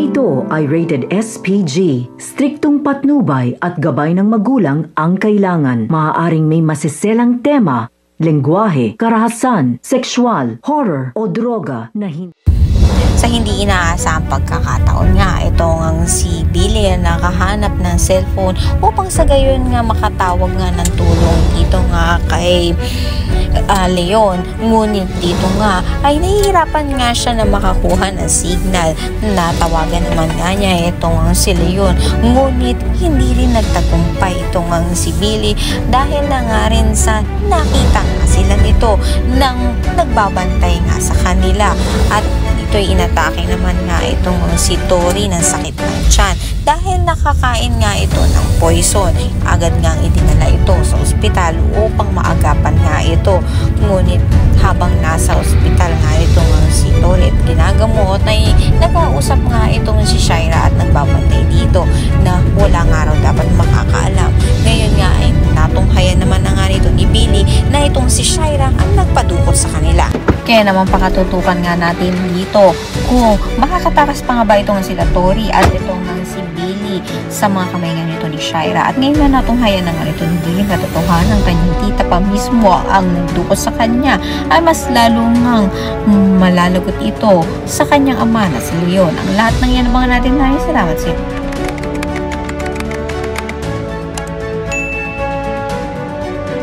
Programang ito ay rated SPG. Striktong patnubay at gabay ng magulang ang kailangan. Maaaring may masiselang tema, lengguwahe, karahasan, sexual, horror o droga na Sa hindi inaasahang pagkakataon nga, itong si Billy na nakahanap ng cellphone upang sa gayon nga makatawag nga ng tulong dito nga kay Leon. Ngunit dito nga ay nahihirapan nga siya na makakuha ng signal. Natawagan naman nga niya itong si Leon. Ngunit hindi rin nagtagumpay itong si Billy dahil na nga rin sa nakita nga sila nito nang nagbabantay nga sa kanila. At ito'y inatake naman nga itong si Tori ng sakit ng tiyan dahil nakakain nga ito ng poison. Agad nga idinala ito sa ospital upang maagapan nga ito. Ngunit habang nasa ospital nga itong si Tori at ginagamot ay nag-uusap nga itong si Shaira at nagbabantay dito na wala nga raw dapat makakaalam. Ngayon nga ay natunghayan naman na nga nito ni Billy na itong si Shaira ang nagpadukot sa kanila. Kaya naman pakatutukan nga natin dito kung makakatakas pa nga ba itong sila Tori at itong si Billy sa mga kamay nga nito ni Shaira. At ngayon na natunghayan na nga nito ni Billy katotohanan ng kanyang tita pa mismo ang nagdukot sa kanya ay mas lalong malalagot ito sa kanyang ama na si Leon. Ang lahat ng yan mga natin na salamat sa